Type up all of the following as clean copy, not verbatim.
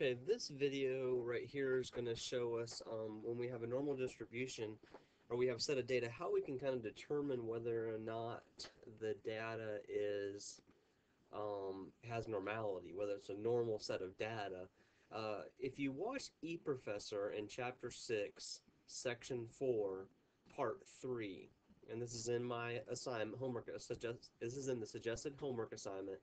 Okay, this video right here is going to show us when we have a normal distribution or we have a set of data, how we can kind of determine whether or not the data has normality, whether it's a normal set of data. If you watch eProfessor in Chapter 6, Section 4, Part 3, and this is in my assignment homework, this is in the suggested homework assignment.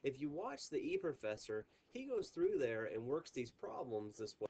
If you watch the eProfessor, he goes through there and works these problems this way.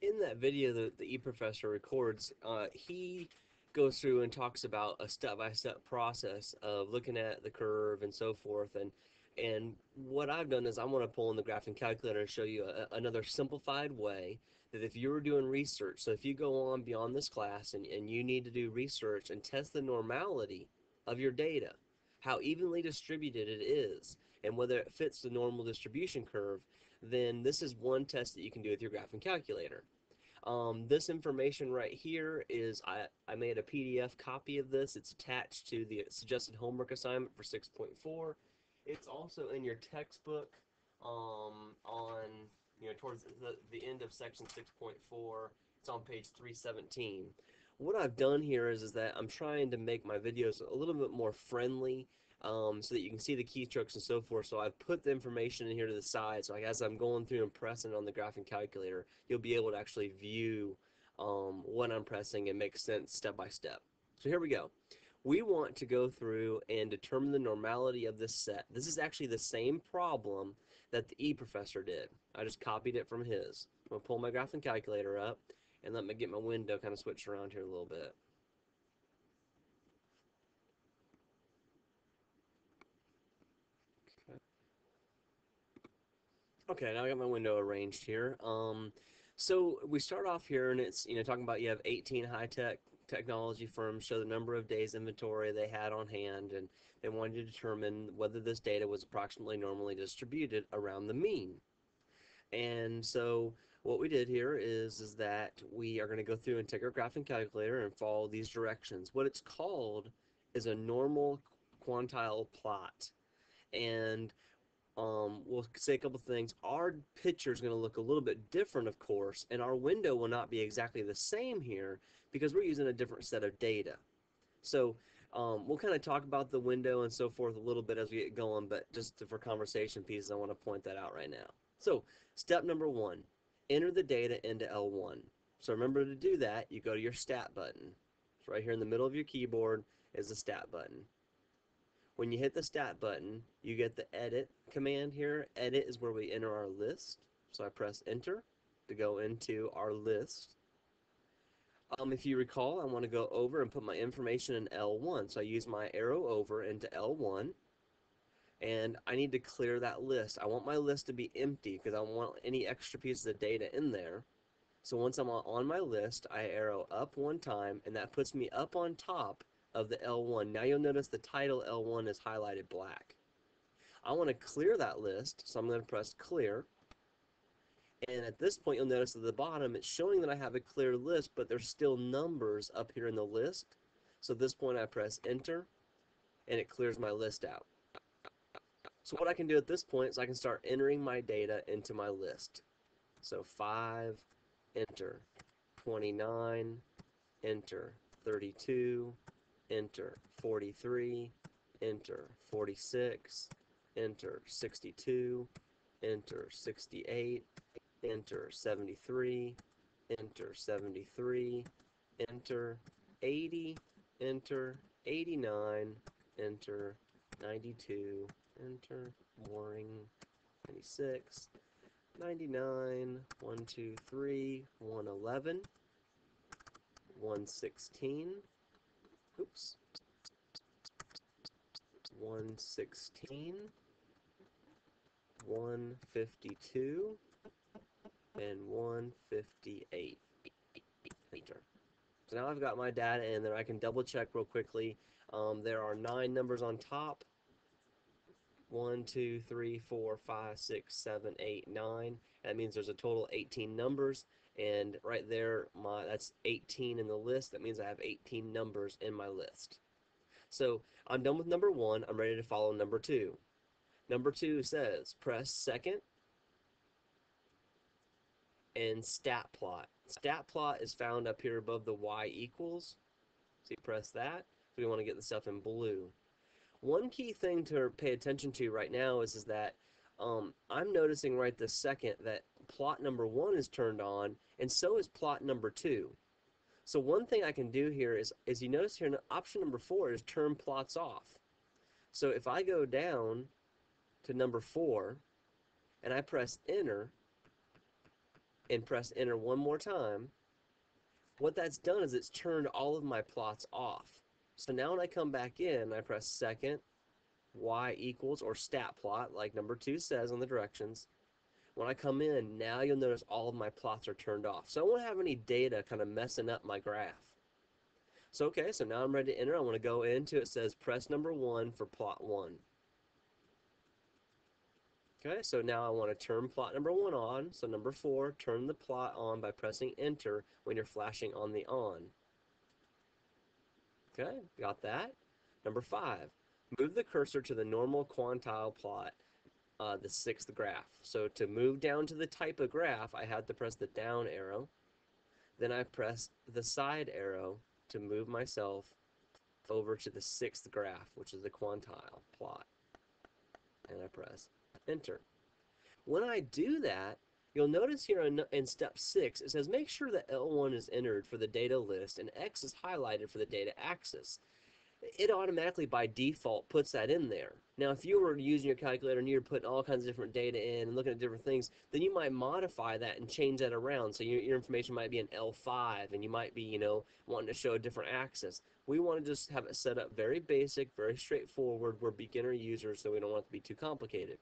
In that video that the eProfessor records, he goes through and talks about a step-by-step process of looking at the curve and so forth. And what I've done is I want to pull in the graphing calculator and show you another simplified way that if you were doing research, so if you go on beyond this class and you need to do research and test the normality of your data, how evenly distributed it is, and whether it fits the normal distribution curve, then this is one test that you can do with your graphing calculator. This information right here is, I made a PDF copy of this. It's attached to the suggested homework assignment for 6.4. It's also in your textbook on, towards the end of section 6.4. It's on page 317. What I've done here is that I'm trying to make my videos a little bit more friendly so that you can see the keystrokes and so forth. So I've put the information in here to the side, so like as I'm going through and pressing on the graphing calculator, you'll be able to actually view what I'm pressing and make sense step by step. So here we go. We want to go through and determine the normality of this set. This is actually the same problem that the eProfessor did. I just copied it from his. I'm going to pull my graphing calculator up and let me get my window kind of switched around here a little bit. Okay, now I got my window arranged here. So we start off here, and it's talking about you have 18 high-tech technology firms show the number of days inventory they had on hand, and they wanted to determine whether this data was approximately normally distributed around the mean. And so what we did here is that we are going to go through and take our graphing calculator and follow these directions. What it's called is a normal quantile plot, and we'll say a couple things. Our picture is going to look a little bit different, of course, and our window will not be exactly the same here because we're using a different set of data. So we'll kind of talk about the window and so forth a little bit as we get going, but just for conversation pieces, I want to point that out right now. So step number 1, enter the data into L1. So remember to do that, you go to your stat button. So right here in the middle of your keyboard is the stat button. When you hit the stat button, you get the edit command here. Edit is where we enter our list. So I press enter to go into our list. If you recall, I want to go over and put my information in L1. So I use my arrow over into L1, and I need to clear that list. I want my list to be empty because I don't want any extra pieces of data in there. So once I'm on my list, I arrow up one time, and that puts me up on top of the L1. Now you'll notice the title L1 is highlighted black. I want to clear that list, so I'm going to press clear. And at this point, you'll notice at the bottom, it's showing that I have a clear list, but there's still numbers up here in the list. So at this point, I press enter, and it clears my list out. So what I can do at this point is I can start entering my data into my list. So 5, enter, 29, enter, 32, enter, 43, enter, 46, enter, 62, enter, 68, enter, 73, enter, 73, enter, 80, enter, 89, enter, 92, enter, boring, 96, 99, 1, 2, 3, 111, 116, oops, 116, 152, and 158. Enter. So now I've got my data in there. I can double check real quickly. There are 9 numbers on top. 1, 2, 3, 4, 5, 6, 7, 8, 9. That means there's a total of 18 numbers, and right there, that's 18 in the list. That means I have 18 numbers in my list. So I'm done with number 1. I'm ready to follow number 2. Number 2 says press second and stat plot. Stat plot is found up here above the y equals. So you press that. We want to get the stuff in blue. One key thing to pay attention to right now is that I'm noticing right this second that plot number 1 is turned on, and so is plot number 2. So one thing I can do here is you notice here option number 4 is turn plots off. So if I go down to number 4 and I press enter and press enter one more time, what that's done is it's turned all of my plots off. So now when I come back in, I press second, y equals, or stat plot, like number 2 says on the directions. When I come in, now you'll notice all of my plots are turned off. So I won't have any data kind of messing up my graph. So okay, so now I'm ready to enter. I want to go into it says press number 1 for plot 1. Okay, so now I want to turn plot number 1 on. So number 4, turn the plot on by pressing enter when you're flashing on the on. Okay, got that. Number 5, move the cursor to the normal quantile plot, the 6th graph. So to move down to the type of graph, I had to press the down arrow. Then I press the side arrow to move myself over to the 6th graph, which is the quantile plot. And I press enter. When I do that, you'll notice here in step 6, it says make sure that L1 is entered for the data list and X is highlighted for the data axis. It automatically by default puts that in there. Now if you were using your calculator and you were putting all kinds of different data in and looking at different things, then you might modify that and change that around. So your information might be in L5 and you might be, wanting to show a different axis. We want to just have it set up very basic, very straightforward. We're beginner users, so we don't want it to be too complicated.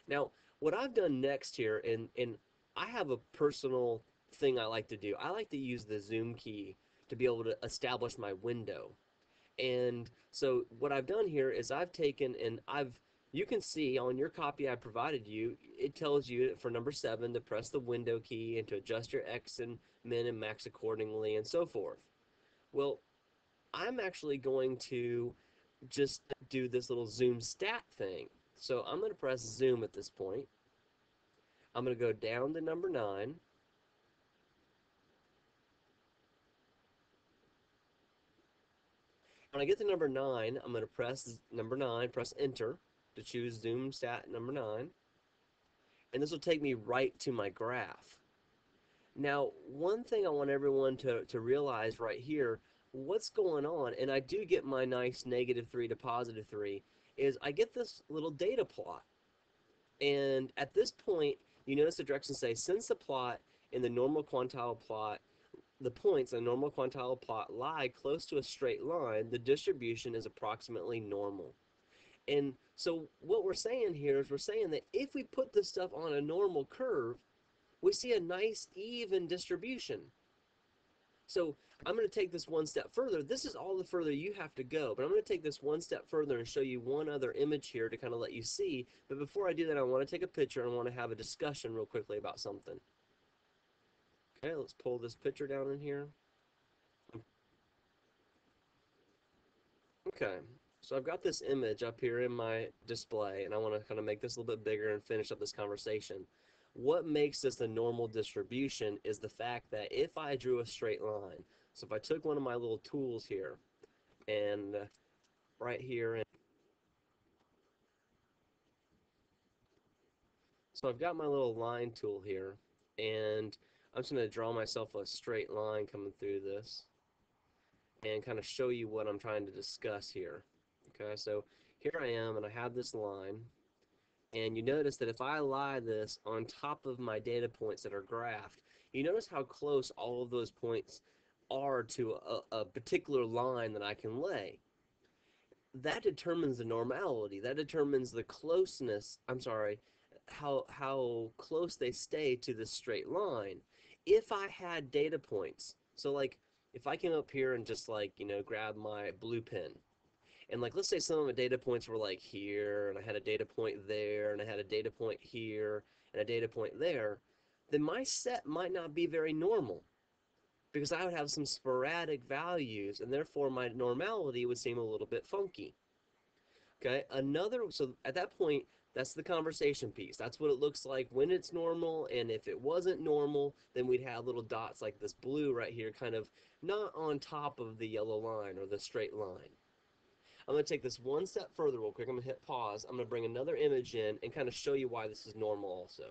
Now, what I've done next here, and I have a personal thing I like to do. I like to use the zoom key to be able to establish my window. And so what I've done here is I've taken and you can see on your copy I provided you, it tells you for number 7 to press the window key and to adjust your X and min and max accordingly and so forth. Well, I'm actually going to just do this little zoom stat thing. So I'm going to press zoom at this point. I'm going to go down to number 9. When I get to number 9, I'm going to press number 9, press enter to choose zoom stat number 9. And this will take me right to my graph. Now, one thing I want everyone to realize right here, what's going on, and I do get my nice -3 to +3, is I get this little data plot. And at this point, you notice the directions say, since the plot in the normal quantile plot, the points in the normal quantile plot lie close to a straight line, the distribution is approximately normal. And so what we're saying here is we're saying that if we put this stuff on a normal curve, we see a nice even distribution. So I'm going to take this one step further. This is all the further you have to go, but I'm going to take this one step further and show you one other image here to kind of let you see. But before I do that, I want to take a picture and I want to have a discussion real quickly about something. Okay, let's pull this picture down in here. Okay, so I've got this image up here in my display, and I want to kind of make this a little bit bigger and finish up this conversation. What makes this a normal distribution is the fact that if I drew a straight line, so if I took one of my little tools here, and right here, and so I've got my little line tool here, and I'm just going to draw myself a straight line coming through this, and kind of show you what I'm trying to discuss here. Okay, so here I am, and I have this line. And you notice that if I lie this on top of my data points that are graphed, you notice how close all of those points are to a particular line that I can lay. That determines the normality. That determines the closeness, I'm sorry, how close they stay to this straight line. If I had data points, so like if I came up here and just like, grab my blue pen, and like, let's say some of the data points were like here, and I had a data point there, and I had a data point here, and a data point there, then my set might not be very normal because I would have some sporadic values, and therefore my normality would seem a little bit funky. Okay, so at that point, That's the conversation piece. That's what it looks like when it's normal, and if it wasn't normal, then we'd have little dots like this blue right here, kind of not on top of the yellow line or the straight line. I'm going to take this one step further real quick. I'm going to hit pause. I'm going to bring another image in and kind of show you why this is normal also.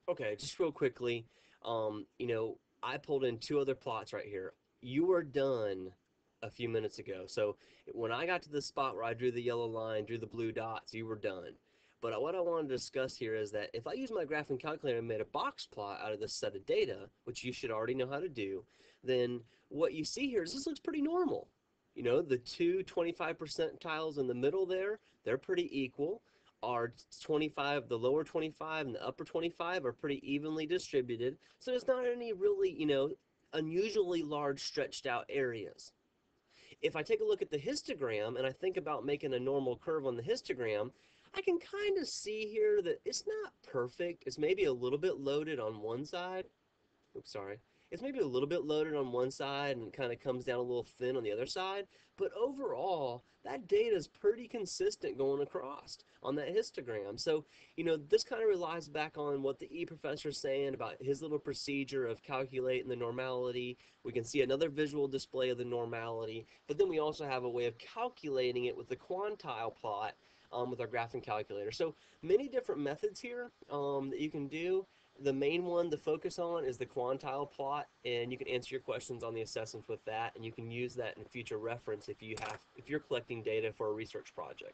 Okay, just real quickly, I pulled in two other plots right here. You were done a few minutes ago. So when I got to the spot where I drew the yellow line, drew the blue dots, you were done. But what I wanted to discuss here is that if I use my graphing calculator and made a box plot out of this set of data, which you should already know how to do, then what you see here is this looks pretty normal. The two 25 percentiles in the middle there, they're pretty equal. Our 25, the lower 25 and the upper 25 are pretty evenly distributed. So there's not any really, unusually large stretched out areas. If I take a look at the histogram and I think about making a normal curve on the histogram, I can kind of see here that it's not perfect. It's maybe a little bit loaded on one side. Oops, sorry. It's maybe a little bit loaded on one side and kind of comes down a little thin on the other side. But overall, that data is pretty consistent going across on that histogram. So, this kind of relies back on what the E professor is saying about his little procedure of calculating the normality. We can see another visual display of the normality, but then we also have a way of calculating it with the quantile plot with our graphing calculator. So many different methods here that you can do. The main one to focus on is the quantile plot, and you can answer your questions on the assessments with that, and you can use that in future reference if you're collecting data for a research project.